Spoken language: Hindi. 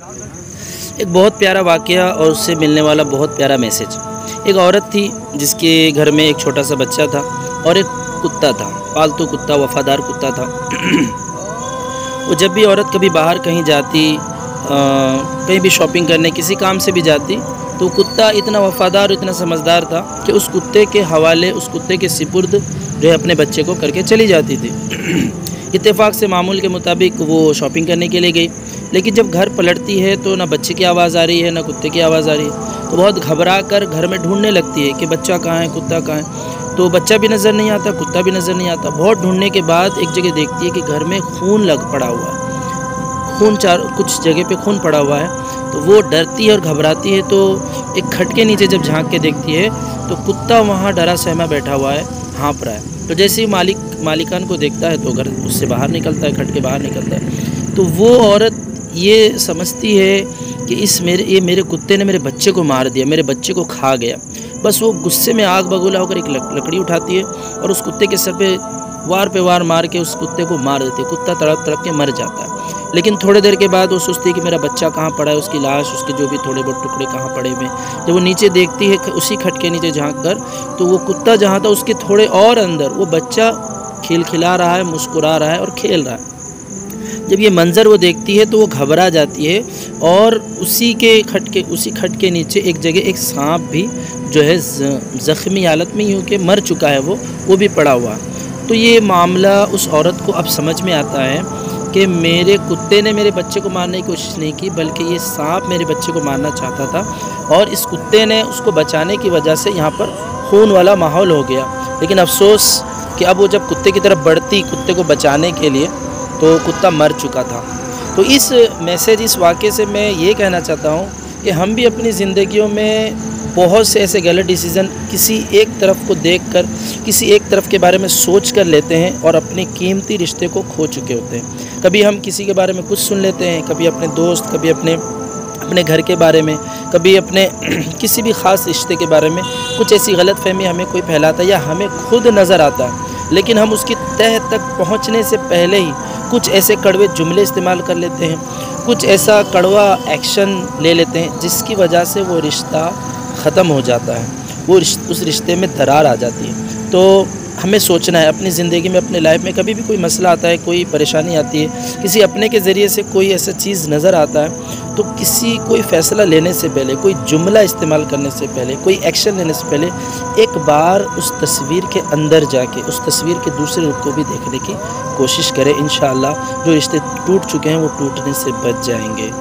एक बहुत प्यारा वाक़या और उससे मिलने वाला बहुत प्यारा मैसेज। एक औरत थी जिसके घर में एक छोटा सा बच्चा था और एक कुत्ता था, पालतू कुत्ता, वफ़ादार कुत्ता था। वो जब भी औरत कभी बाहर कहीं जाती, कहीं भी शॉपिंग करने किसी काम से भी जाती, तो कुत्ता इतना वफ़ादार और इतना समझदार था कि उस कुत्ते के हवाले, उस कुत्ते के सिपुर्द जो है अपने बच्चे को करके चली जाती थी। इत्तेफाक से मामूल के मुताबिक वो शॉपिंग करने के लिए गई, लेकिन जब घर पलटती है तो ना बच्चे की आवाज़ आ रही है ना कुत्ते की आवाज़ आ रही है। तो बहुत घबरा कर घर में ढूंढने लगती है कि बच्चा कहाँ है, कुत्ता कहाँ है। तो बच्चा भी नज़र नहीं आता, कुत्ता भी नज़र नहीं आता। बहुत ढूंढने के बाद एक जगह देखती है कि घर में खून लग पड़ा हुआ है, खून कुछ जगह पे खून पड़ा हुआ है। तो वो डरती है और घबराती है, तो एक खट के नीचे जब झांक के देखती है तो कुत्ता वहाँ डरा सहमा बैठा हुआ है, हाँफ रहा है। तो जैसे ही मालिकान को देखता है तो घर उससे बाहर निकलता है, खट के बाहर निकलता है। तो वो औरत ये समझती है कि ये मेरे कुत्ते ने मेरे बच्चे को मार दिया, मेरे बच्चे को खा गया। बस वो गुस्से में आग बबूला होकर एक लकड़ी उठाती है और उस कुत्ते के सर पे वार पे वार मार के उस कुत्ते को मार देती है। कुत्ता तड़प तड़प के मर जाता है। लेकिन थोड़ी देर के बाद वो सोचती है कि मेरा बच्चा कहाँ पड़ा है, उसकी लाश, उसके जो भी थोड़े बहुत टुकड़े कहाँ पड़े हुए हैं। जब वो नीचे देखती है उसी खट के नीचे झाँक कर, तो वो कुत्ता जहाँ था उसके थोड़े और अंदर वो बच्चा खिलखिला रहा है, मुस्कुरा रहा है और खेल रहा है। जब ये मंज़र वो देखती है तो वो घबरा जाती है और उसी खट के नीचे एक जगह एक सांप भी जो है ज़ख्मी हालत में यूँ कि मर चुका है, वो भी पड़ा हुआ। तो ये मामला उस औरत को अब समझ में आता है कि मेरे कुत्ते ने मेरे बच्चे को मारने की कोशिश नहीं की, बल्कि ये सांप मेरे बच्चे को मारना चाहता था और इस कुत्ते ने उसको बचाने की वजह से यहाँ पर खून वाला माहौल हो गया। लेकिन अफसोस कि अब वो जब कुत्ते की तरफ बढ़ती कुत्ते को बचाने के लिए, तो कुत्ता मर चुका था। तो इस वाक़े से मैं ये कहना चाहता हूँ कि हम भी अपनी ज़िंदगियों में बहुत से ऐसे गलत डिसीज़न किसी एक तरफ को देखकर, किसी एक तरफ के बारे में सोच कर लेते हैं और अपने कीमती रिश्ते को खो चुके होते हैं। कभी हम किसी के बारे में कुछ सुन लेते हैं, कभी अपने दोस्त, कभी अपने घर के बारे में, कभी अपने किसी भी ख़ास रिश्ते के बारे में कुछ ऐसी गलतफ़हमी हमें कोई फैलाता है या हमें खुद नज़र आता है, लेकिन हम उसकी तह तक पहुँचने से पहले ही कुछ ऐसे कड़वे जुमले इस्तेमाल कर लेते हैं, कुछ ऐसा कड़वा एक्शन ले लेते हैं जिसकी वजह से वो रिश्ता ख़त्म हो जाता है, उस रिश्ते में दरार आ जाती है। तो हमें सोचना है अपनी ज़िंदगी में, अपने लाइफ में कभी भी कोई मसला आता है, कोई परेशानी आती है, किसी अपने के ज़रिए से कोई ऐसा चीज़ नज़र आता है, तो कोई फ़ैसला लेने से पहले, कोई जुमला इस्तेमाल करने से पहले, कोई एक्शन लेने से पहले एक बार उस तस्वीर के अंदर जाके उस तस्वीर के दूसरे रूप को भी देखने की कोशिश करें। इंशाअल्लाह जो रिश्ते टूट चुके हैं वो टूटने से बच जाएंगे।